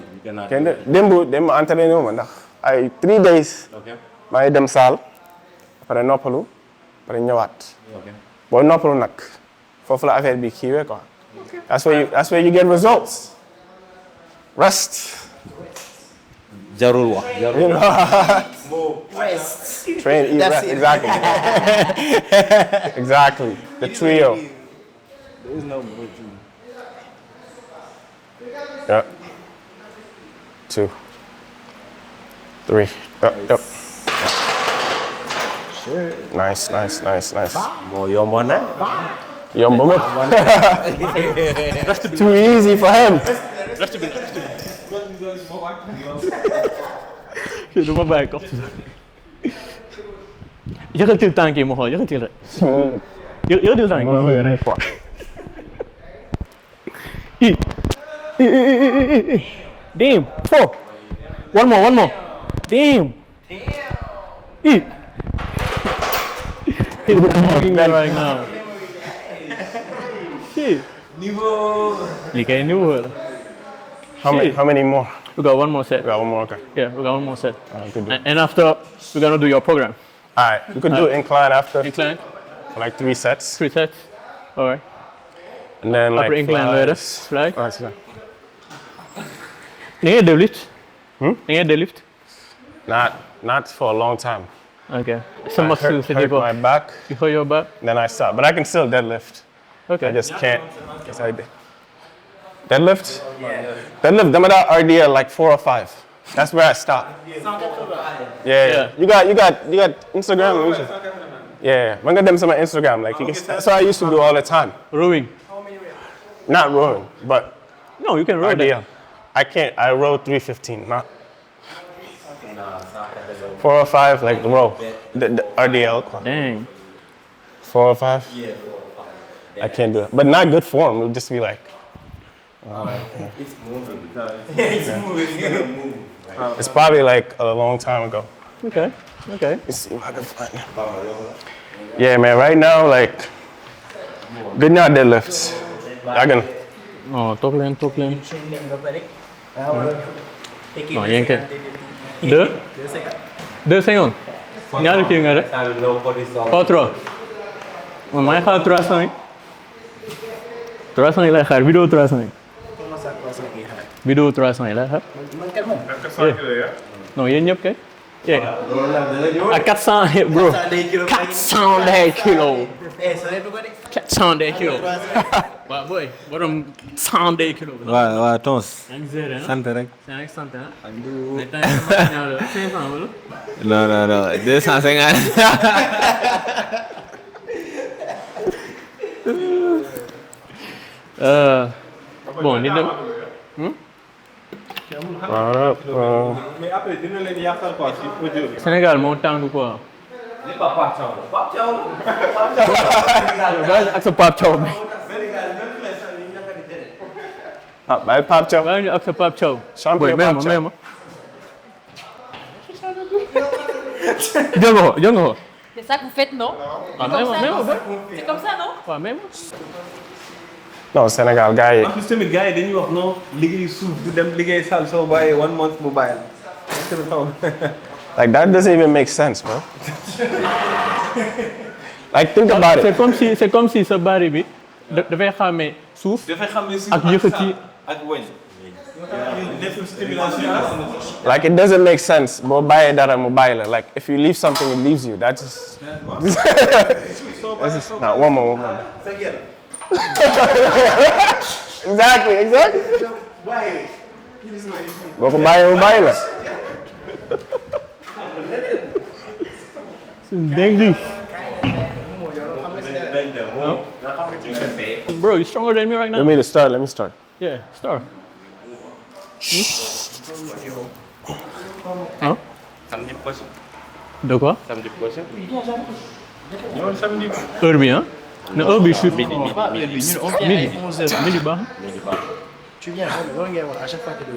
S2: Can't do it. Démb entraîné wu ma ndax ay 3 days.
S4: Okay.
S2: maa ngi dem salle après noppalu après ñëwaat.
S4: Okay.
S2: boo noppalu nag foofu la affaire bi kiiwee quoi. That's where you get results. Rest.
S4: jarul wax.
S2: You know.
S6: Rest.
S2: Train, eat,
S6: That's
S2: rest.
S6: it.
S2: Exactly. Exactly. The trio.
S6: There is no more to.
S2: Yep. 2, 3. Yep.
S6: Sure.
S2: Nice.
S4: moo yomboon na.
S2: Yomb ma. Too easy for him.
S3: Du ma bàyyi ko. Yëkkatil tànk yi ma xool yëkkatil rek. Yëkkatil tànk yi. Damn. 4. One more. Damn. Eat. He's working right now. Shit.
S2: How many more?
S3: We got one more set.
S2: We got one more. Okay.
S3: Yeah, we got one more set.
S2: Good deal.
S3: And after, we're gonna do your program.
S2: All right. We could do incline after.
S3: Incline,
S2: For like 3 sets.
S3: 3 sets. All right.
S2: And then like
S3: Upper incline later.
S2: flies.
S3: Fly.
S2: Oh, that's good.
S3: Do you deadlift? Do you deadlift?
S2: Not for a long time.
S3: Okay.
S2: I
S3: Some muscles,
S2: hurt my back,
S3: You hurt your back?
S2: then I stop. But I can still deadlift.
S3: Okay.
S2: I just can't. Yes, I did. Deadlift? Deadlift, them that RDL like 4 or 5. That's where I stop. Yeah. You got Instagram? Yeah. When I got them on my Instagram, like that's what I used to do all the time.
S3: Rowing.
S2: Not rowing, but
S3: No, you can row
S2: RDL.
S3: that.
S2: I can't. I row 315, not 4 or 5, like the row. The RDL.
S3: Dang.
S2: 4 or 5? I can't do it. But not good form. It'll just be like. It's probably like a long time ago.
S3: Okay.
S2: Let's see if I can find it. Yeah, man. Right now, like, good now deadlifts. I can.
S3: Oh, toog leen. Non, yéen kay. 2 secondes. Ñaari kii nga def? Pas 3. Man maa ngi xaar 300 yi. 300 yi lay xaar, vidéo 300 yi. Vidéo 300 yi lay xaar. Non, yéen ñëpp kay. À 400, bro. 400 kilos. 400 kilos. Waaw boy, borom 100 kilos.
S4: waaw tons.
S3: yaa ngi géré
S4: sant rek.
S3: yaa ngi sant ah. mais tey 500 wala.
S4: non 250.
S3: Bon, di dem.
S5: Mais après dina leen yàqal quoi si audio bi.
S3: Sénégal moo tàng quoi. ak sa Pape Thiaw bi.
S2: Bàyyi Pape Thiaw.
S3: Bàyyi ñu ak sa Pape Thiaw.
S2: Champion Pape Thiaw.
S3: May ma. Jël nga ko.
S7: C'est ça que vous faites, non?
S3: Ah, même moi.
S7: C'est comme ça, non?
S3: Ouais, même.
S2: Non, Sénégal gars yi.
S5: En plus tamit gars yi dañuy wax non liggéey suuf du dem liggéey salle soo bàyyee 1 month mu bàyyi la.
S2: Like that doesn't even make sense, bro. Like think about it.
S3: C'est comme si sa bari bi dafay xàmmee suuf
S5: dafay xam ne si
S3: ak yëkkati
S5: ak wëñ. Def stimulation.
S2: Like it doesn't make sense. Boo bàyyee dara mu bàyyi la. Like if you leave something, it leaves you. That's just. That's just not one more. Exactly. Boo ko bàyyee mu bàyyi la.
S3: Dengue. Bro, you're stronger than me right now.
S2: Let me start.
S3: Yeah, start. Huh? De quoi? Heure bi, hein? Non, heure bi, je suis... Midi baax.
S6: Tu viens, à chaque fois que tu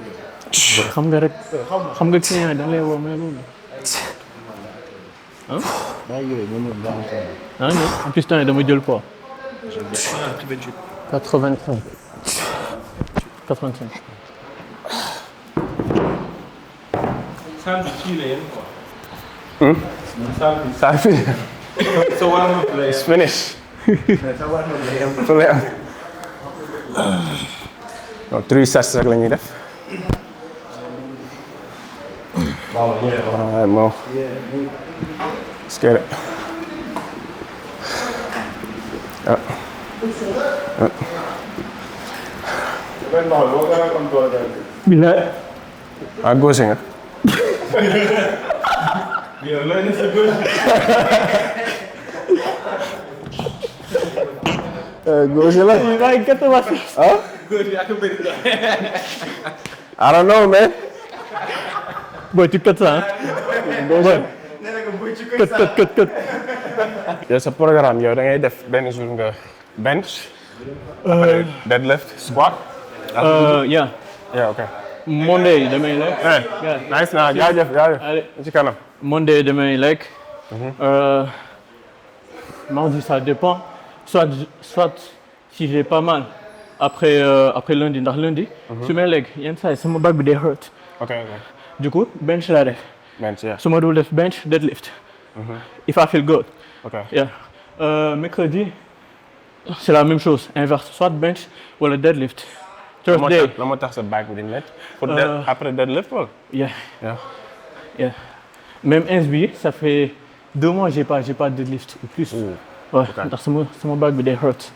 S3: Xam nga rek, xam nga client da lay woo mais loolu. Hein? Ah non, en plus temps dama jël poids. 85.
S5: Salle bi fii la yem quoi.
S2: Saal fi.
S5: So warm up la
S2: It's
S5: yem.
S2: finished. Fu lay am. Donc 3 sets rek la ñuy def. All right, Mo. Let's get it.
S3: Bilaay.
S2: Ah, gauche nga.
S5: Yow looy def sa gauche.
S2: Gauche la.
S3: Ay, 86.
S2: Huh?
S5: Gauche yi ak a bëri doole.
S2: I don't know, man.
S3: Boy, tu cut ça, hein? Boy. Cut.
S2: Yow sa programme yow da ngay def benn jour nga bench. Après deadlift, squat.
S3: Yeah.
S2: Yeah, okay.
S3: Monday damay lekk.
S2: Hey, nice na jaajëf.
S3: Allez.
S2: Ci kanam.
S3: Monday damay lekk. Mardi ça dépend. Soit si j'ai pas mal, après lundi ndax lundi. su may leg yenn saa yi sama back bi day hurt.
S2: ok.
S3: Du coup bench laa def.
S2: Bench, yeah.
S3: su ma dul def bench deadlift. If I feel good.
S2: Ok.
S3: Yeah. Mercredi c'est la même chose inverse soit bench wala deadlift. Thursday
S2: la moo tax sa back bi di net. Après deadlift wala.
S3: Yeah.
S2: Yeah.
S3: Yeah. Même SB, ça fait 2 mois j'ai pas deadlift ou plus. Ouais, ndax sama back bi day hurt.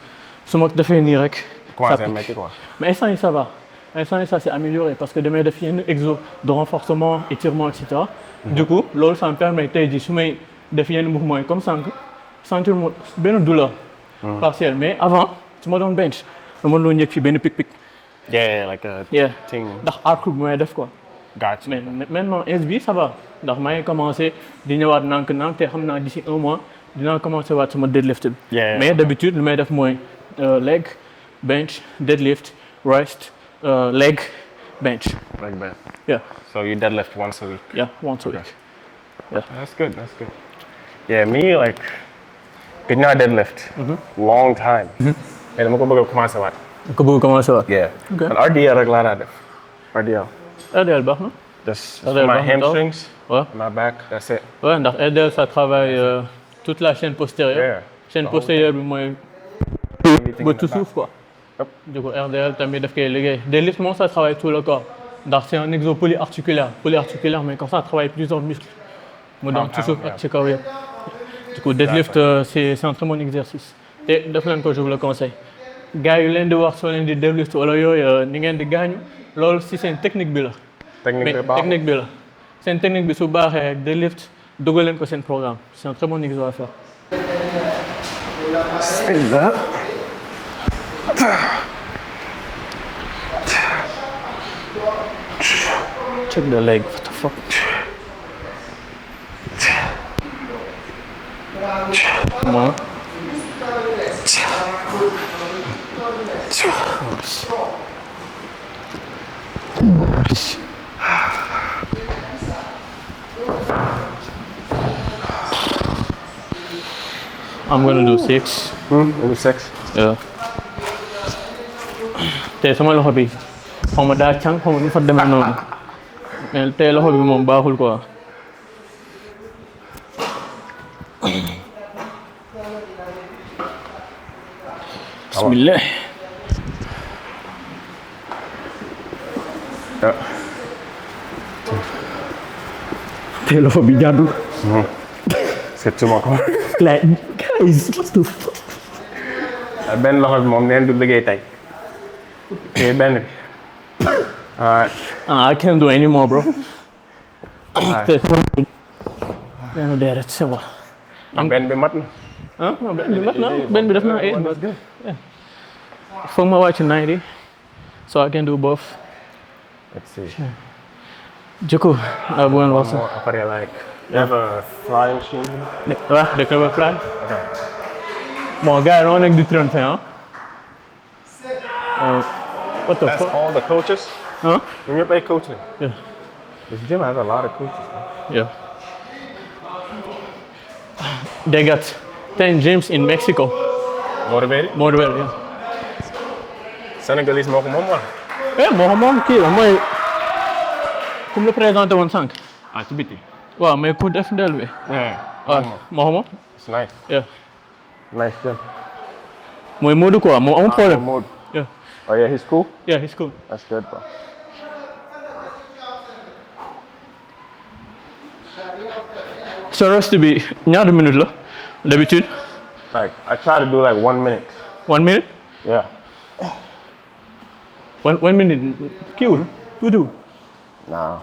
S3: su ma defee nii rek.
S2: Commencé à mettre quoi.
S3: Mais instant yi ça va. Instant yi ça s'est amélioré parce que damay def yenn exo de renforcement, étirement, etc. Du coup, loolu ça me permet tey jii su may def yenn mouvement yi comme sànq sentir benn douleur partielle. Mais avant su ma doon bench dama doon yëg fi benn pic.
S2: Yeah, like a thing.
S3: Ndax arc bu may def quoi.
S2: Gotcha.
S3: Mais maintenant SB ça va ndax maa ngi commencé di ñëwaat nànk-nànk te xam naa d'ici 1 mois dinaa commencé waat sama deadlift bi. Mais d'habitude lu may def mooy leg, bench, deadlift, rest, leg, bench.
S2: Leg bench.
S3: Yeah.
S2: So you deadlift once a week.
S3: Yeah, once a week. Yeah.
S2: That's good. Yeah, me like gëj naa deadlift. Long time. Mais dama ko bëgg a commencé waat.
S3: ko bëgg commencé waat.
S2: Yeah.
S3: Okay.
S2: And RDL rek laa daa def. RDL.
S3: RDL baax na.
S2: Just my hamstrings,
S3: ouais.
S2: my back, that's it.
S3: Ouais, ndax RDL ça travaille toute la chaîne postérieure.
S2: Yeah.
S3: Chaîne postérieure bi mooy ba tout suuf quoi.
S2: Yep.
S3: Du coup RDL tamit daf koy liggéey. Deadlift moom ça travaille tout le corps. Ndax c'est un exo polyarticulaire mais comme ça travaille plusieurs muscles. mu doon tout suuf ak ci kaw yëpp. Du coup deadlift c'est un très bon exercice. te def leen ko je vous le conseille. gars yu leen di wax soo leen di deadlift wala yooyu ni ngeen di gaañu loolu si seen technique bi la. technique bi la seen technique bi su baaxee rek deadlift dugal leen ko seen programme c'est un très bon exercice à faire.
S2: Bismillah.
S3: Check the leg. What the fuck? Come on. I'm gonna do 6.
S2: Maybe 6.
S3: Yeah. Tey sama loxo bi xaw ma daa càng xaw ma nu fa demee noonu mais tey loxo bi moom baaxul quoi. Bismillah. Tey loxo bi jàddu.
S2: C'est tout mon
S3: Like, guys, what the fuck?
S2: benn loxo bi moom neen du liggéey tey. te benn bi.
S3: I can't do anymore, bro. Benn déedéet c'est bon.
S2: benn bi mat na.
S3: Benn bi mat na benn bi def naa 8. Foog ma wàcc 90 so I can do both.
S2: Let's see.
S3: Joko, I won't watch.
S2: Après like you have a flying machine.
S3: Ouais, de cover fly.
S2: Okay.
S3: Bon, gars, on est du 31. What the
S2: That's
S3: fuck?
S2: all the coaches.
S3: Huh?
S2: When you're playing coaching.
S3: Yeah.
S2: This gym has a lot of coaches. Man.
S3: Yeah. They got 10 gyms in Mexico.
S2: Motivated?
S3: Motivated, yeah.
S2: Senegalese moo ko moom wala?
S3: moom kii la mooy ku mu la présenté woon sànq.
S2: Ci biti.
S3: waaw mais ku def ndel bi. moom.
S2: It's nice.
S3: Yeah.
S2: Nice gym.
S3: mooy Modou quoi moom amul problème.
S2: Mode.
S3: Yeah.
S2: Oh yeah, he's cool?
S3: Yeah, he's cool.
S2: That's good, bro.
S3: So reste bi ñaata minute la d'habitude?
S2: Like I try to do like 1 minute.
S3: 1 minute?
S2: Yeah.
S3: 1 minute kiiwul tuutiwul.
S2: Nah.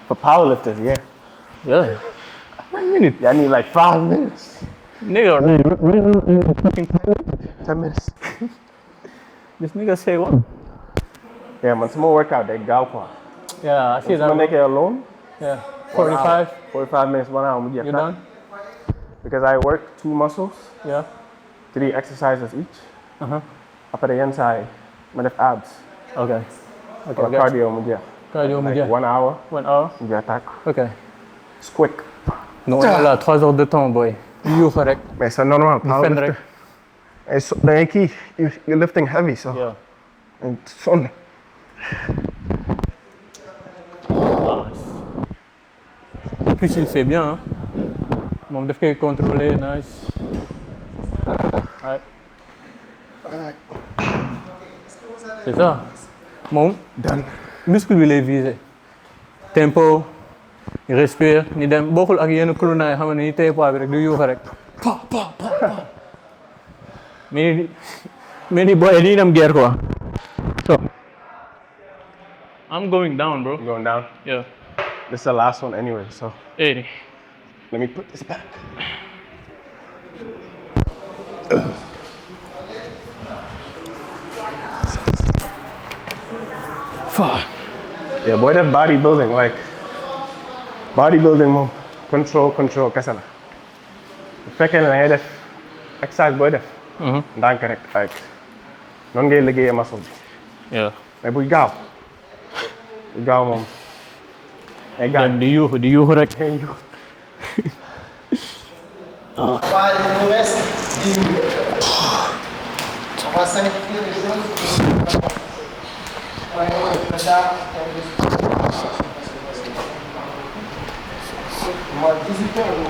S2: For powerlifters, yeah.
S3: Yeah. 1 minute.
S2: I need like 5 minutes.
S3: Nigga,
S2: 10 minutes.
S3: this nigga say what?
S2: Yeah, man, some more workout, they gaaw quoi.
S3: Yeah, I see
S2: Su ma
S3: that.
S2: nekkee alone.
S3: Yeah. 45.
S2: 45 minutes, 1 hour, mu jeex
S3: You
S2: na.
S3: done?
S2: Because I work 2 muscles,
S3: Yeah.
S2: 3 exercises each.
S3: Uh-huh.
S2: Après yenn saa yi ma def abs.
S3: Okay. Okay.
S2: Wala cardio mu jeex.
S3: Cardio mu
S2: Like
S3: jeex.
S2: 1 hour,
S3: 1 hour.
S2: mu jeex tàkk.
S3: Okay.
S2: It's quick.
S3: Non, là, 3 heures de temps, boy. Yuuxu rek.
S2: Mais c'est normal,
S3: Fen rek.
S2: You're lifting heavy, so.
S3: Yeah.
S2: And sonde.
S3: En plus, il fait bien. Hein. Moom daf koy contrôler, nice. Ouais. C'est ça. Moom muscle bi lay viser. Tempo, il respire, ni dem bokkul ak yenn kuluna yi xam ne ni tey poids bi rek du yuuxa rek. Pa. Mais ni boy dañuy dem guerre quoi. So I'm going down, bro.
S2: You going down?
S3: Yeah.
S2: This is the last one anyway, so
S3: 80.
S2: let me put this back.
S3: Fuck.
S2: Yeah, boy, that bodybuilding, like, moom control kese la. Bu fekkee ne da ngay def exercice booy def. ndànk rek, like, noonu ngay liggéeyee muscle bi.
S3: Yeah.
S2: Mais buy gaaw moom. ay gaaw
S3: Di yuuxu rek.
S6: Vai, no reste, 10 minutes. On va simplifier les choses. Moi, 18 heures, on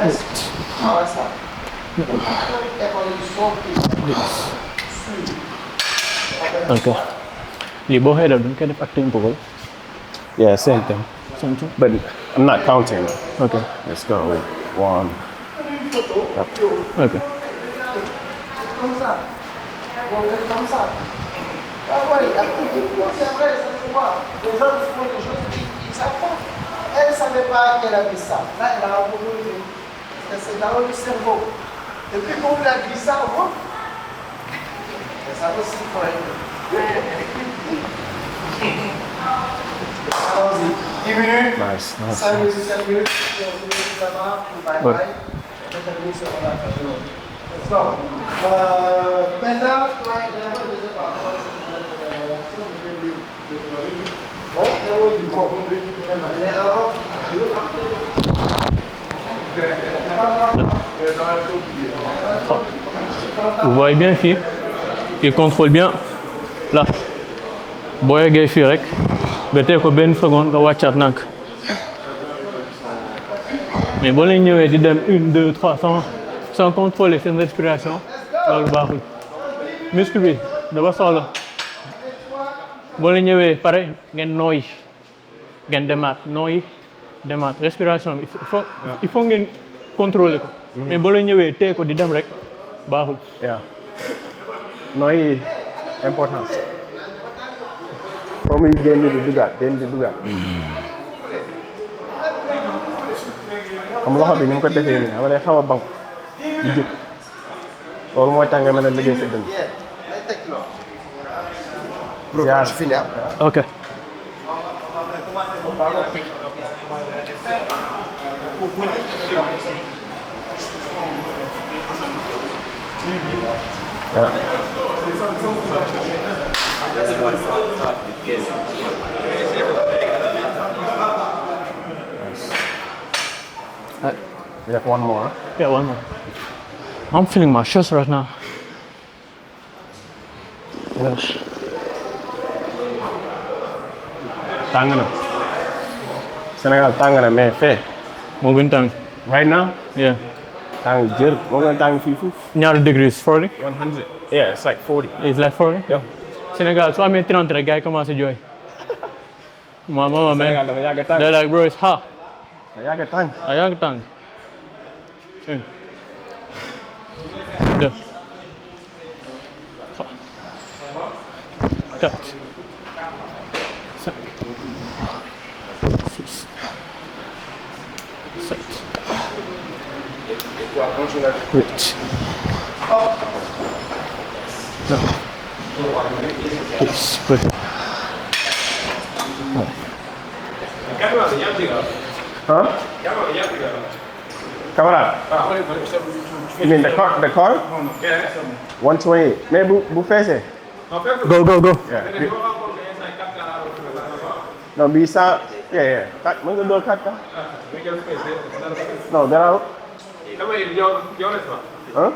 S6: reste. On reste là.
S3: Ok. Lii boo xëy dañ koy def ak tempo ko.
S2: Yeah, same thing.
S3: Same thing.
S2: But I'm not counting.
S3: Ok.
S2: Let's go. 1.
S3: Ok.
S6: Comme ça. Comme ça. Ah ouais, c'est vrai, ça se voit. Les gens qui font des choses, ils ne savent pas. Elle ne savait pas qu'elle avait ça. Là, elle a abandonné. C'est dans le cerveau. Et puis, quand on a dit ça, on voit. Ça aussi, il faut être. Allons-y. 10 minutes.
S2: Nice.
S6: 5 minutes, 7 minutes. Si on finit là-bas, bye bye. On termine sur la fin. Let's go. Maintenant,
S3: Vous voyez bien fii, il contrôle bien là. Boo yeggee fii rek ba tey ko benn seconde nga wàccaat nànk. Mais boo leen ñëwee di dem 1 2 3 sans contrôler seen respiration loolu baaxul. Muscle bi dafa soxla boo leen ñëwee pare ngeen nooyi ngeen demaat respiration bi il faut ngeen contrôler ko. Mais boo leen ñëwee tey ko di dem rek baaxul.
S2: Yeah. Nooy importance. Comme yi génn di dugaat. Xam loxo bi ni mu ko defee nii xam nga day xaw a bank di jóg. Loolu mooy tax nga mën a liggéey sa dënn.
S6: je finis après.
S3: Ok.
S2: We have one more.
S3: Yeah, one more. I'm feeling my chest right now. Yes.
S2: Tàng na. Sénégal tàng na mais fee.
S3: Moo gën tàng.
S2: Right now,
S3: Yeah.
S2: tàng jër moo gën a tàng fii fuuf.
S3: Ñaari degrees 40.
S2: 100. Yeah, it's like 40.
S3: It's like 40.
S2: Yeah.
S3: Sénégal soo amee 30 rek gars yi commencé jooy. Mama
S2: Sénégal
S3: man.
S2: dafa yàgg a tàng.
S3: They're like, bro, it's hot.
S2: Dafa yàgg a tàng.
S3: I yàgg tàng. 1 2 3 4 5 6 7 8
S2: Huh? Camarade. You mean the car? 128. Mais bu feesee.
S3: Go.
S2: Yeah. No, bii 100. Yeah. Mën nga door 4 ka? No, dara. Huh?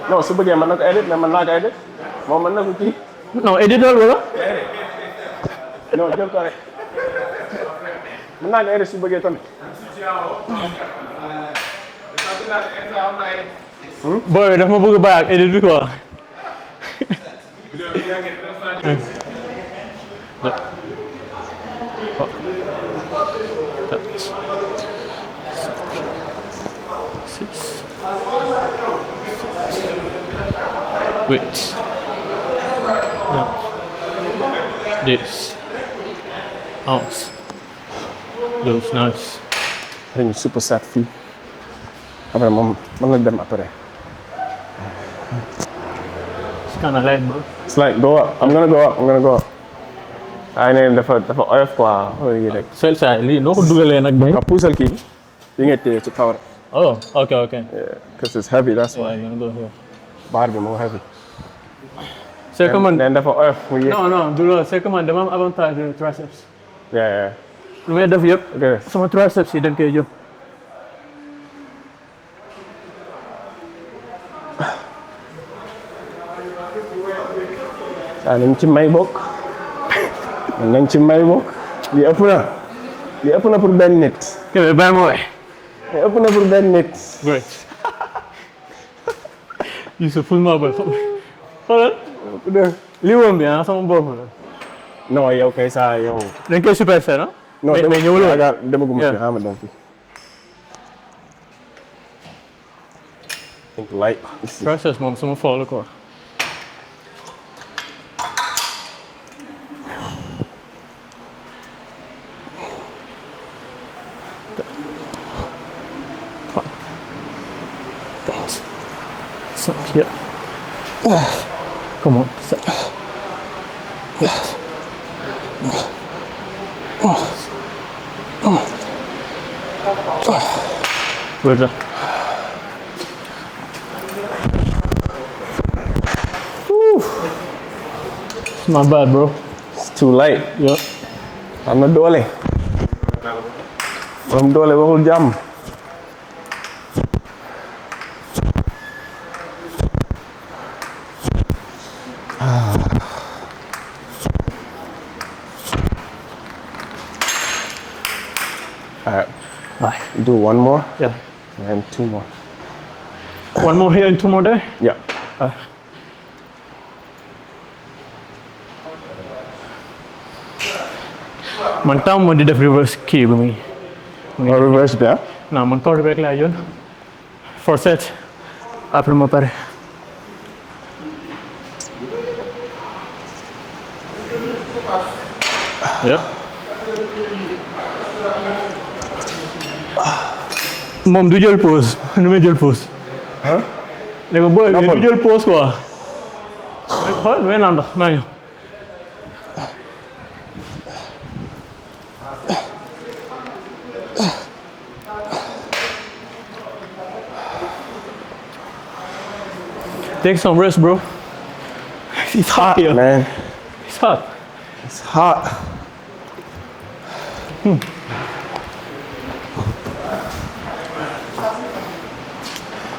S2: Non, su bëggee mën na ko edit mais mën naa ko edit moom mën na ko kii.
S3: Non, éditeur wala?
S2: Non, jël ko rek. Mën naa ko edit su bëggee tamit.
S3: Boy, daf ma bëgg a bàyyi ak edit bi quoi. Wait. No. This. Ounce. Those nice.
S2: Dañu super set fii. Après moom mën na dem après.
S3: It's kind of light, bro.
S2: It's like go up. I'm gonna go up. I'm gonna go up. Ay ne dafa oyof quoi. Xool yi rek.
S3: Sel saa lii noo ko dugalee nag bay.
S2: Nga puusal kii yi nga téye ci kaw rek.
S3: Oh, okay.
S2: Yeah, because it's heavy, that's
S3: Yeah,
S2: why.
S3: you're gonna go here.
S2: Baar bi moo heavy.
S3: C'est que man.
S2: Nen dafa oyof mu yéeg.
S3: Non, du loolu c'est que man dama am avantage de triceps.
S2: Yeah.
S3: Lu may def yëpp.
S2: Okay.
S3: Sama triceps yi dañ koy jël.
S2: Saa nañ ci may bokk. Nañ ci may bokk. Lii ëpp na. Lii ëpp na pour benn nit.
S3: Kébé bàyyi ma waay.
S2: Lii ëpp na pour benn nit.
S3: Great. Yusuf ful ma boy. Xoolal. Lii woon bi sama bopp la.
S2: Non yow kay saa yow.
S3: Dañ koy superset, ah?
S2: Non
S3: mais ñëwul woon.
S2: demaguma fi
S3: Yeah.
S2: xaaral ma dem fi. Think light.
S3: Triceps moom sama fort la quoi. So, yeah. Come on. So. Good job. It's not bad, bro.
S2: It's too light.
S3: Yeah.
S2: Am na doole. Am doole waxul jàmm. Alright,
S3: Bye.
S2: do one more
S3: Yeah.
S2: and two more.
S3: One more here and two more there.
S2: Yeah.
S3: Man tam mo di def reverse kii bi muy.
S2: Or reverse bi ah.
S3: Non man kaw rek laa jël. For set. Après ma pare. Yeah. Moom du jël pause. Nu may jël pause.
S2: Hein?
S3: Ne ko boy
S2: Noppal.
S3: du jël pause quoi. Xool may naan ndox maa ñëw. Take some rest, bro. It's hot here.
S2: Man,
S3: It's hot.
S2: it's hot.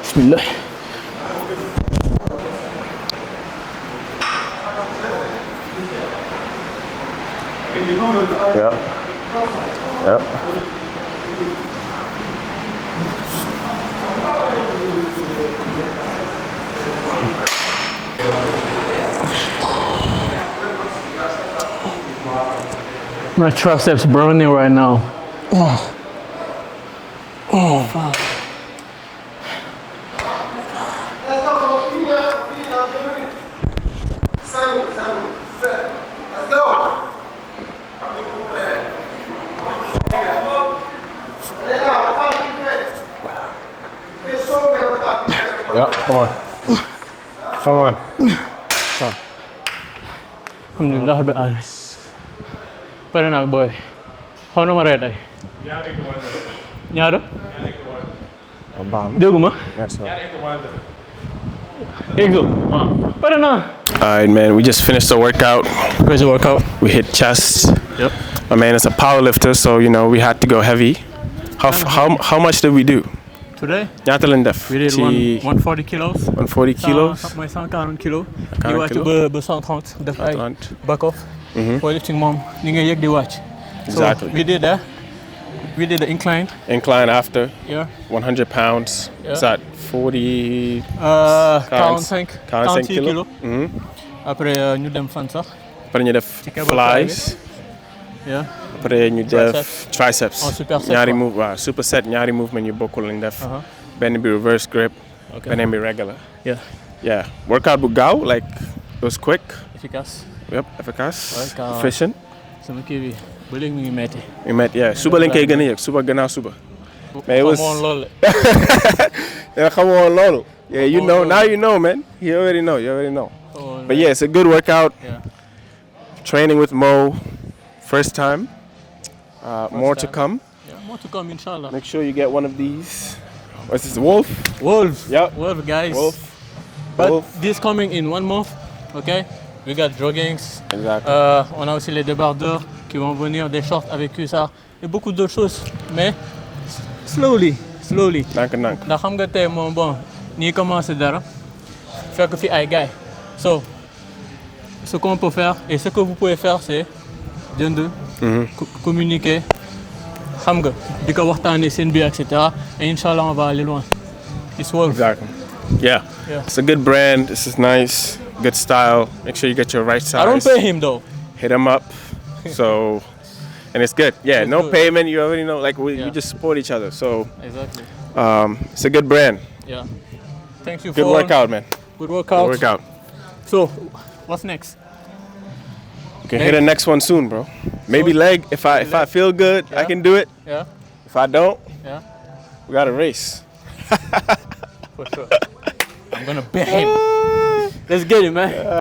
S3: Bismillah.
S2: Yeah. Yeah.
S3: My triceps burning right now.
S2: Yeah, come on. Come on.
S3: Alhamdulillah rabbil alamin. Pare naa boy. Xaw na ma reet ay. Ñaata? Dégguma. Ego. Pare naa.
S2: Alright, man, we just finished the workout.
S3: Crazy workout.
S2: We hit chest.
S3: Yep.
S2: My man is a power lifter, so you know we had to go heavy. How much did we do?
S3: Today
S2: ñaata lañ def.
S3: we did
S2: ci
S3: 140 kilos.
S2: 140 kilos.
S3: mooy 140 kilos.
S2: 40
S3: di wàcc
S2: kilos.
S3: ba 130 def ay
S2: 130.
S3: back off. powerlifting moom ni nga yëg di wàcc.
S2: Exactly.
S3: So we did that. We did the incline.
S2: Incline after.
S3: Yeah.
S2: 100 pounds.
S3: Yeah.
S2: Is that 40?
S3: 45
S2: kilos.
S3: kilos. Après ñu dem fan sax.
S2: Après ñu def
S3: Ci cable
S2: flies.
S3: Yeah.
S2: Après ñu def triceps.
S3: En super set,
S2: ñaari
S3: quoi.
S2: move waaw super set ñaari movement yu bokkul lañ def. benn bi reverse grip.
S3: Okay.
S2: beneen bi regular.
S3: Yeah.
S2: Yeah. Workout bu gaaw like it was quick.
S3: Efficace.
S2: Yep. Efficace.
S3: Ouais, car-
S2: Efficient.
S3: sama kii bi ba léegi mi ngi metti.
S2: We met yeah suba lañ koy gën a yëg suba gannaaw suba. Mais it was
S3: xamoon loolu.
S2: yeah xamoo loolu. Yeah you know now you know man. You already know But yeah it's a good workout.
S3: Yeah.
S2: Training with Mo. First time. More to
S3: time.
S2: come.
S3: Yeah, more to come, inshallah.
S2: Make sure you get one of these. What's this? Wolf?
S3: Wolf.
S2: Yep.
S3: Wolf, guys.
S2: Wolf.
S3: But
S2: Wolf.
S3: this coming in 1 month, okay? We got joggings.
S2: Exactly.
S3: On a aussi les débardeurs qui vont venir, des shorts avec ça et beaucoup d'autres choses. Mais slowly.
S2: Nank.
S3: Ndax xam nga tey moom bon ñi commencé dara fekk fi ay gars. So, ce qu'on peut faire et ce que vous pouvez faire c'est jënd communiquer xam nga di ko waxtaanee seen biir et cetera et Inch'Allah on va aller loin. It's Wolf.
S2: Exactly. Yeah.
S3: Yeah.
S2: It's a good brand. This is nice. Good style. Make sure you get your right size.
S3: I don't pay him though.
S2: Hit him up. So, and it's good. Yeah,
S3: It's
S2: no
S3: good.
S2: payment. You already know. Like we
S3: Yeah.
S2: just support each other. So,
S3: Exactly.
S2: it's a good brand.
S3: Yeah. Thank you
S2: Good
S3: for
S2: workout, man.
S3: Good workout.
S2: Good workout.
S3: So, what's next?
S2: You can hit the next one soon, bro. Maybe leg. If I feel good, I
S3: Yeah.
S2: can do it.
S3: Yeah.
S2: If I don't,
S3: Yeah.
S2: we got a race.
S3: For sure. I'm gonna bet him. Let's get it, man.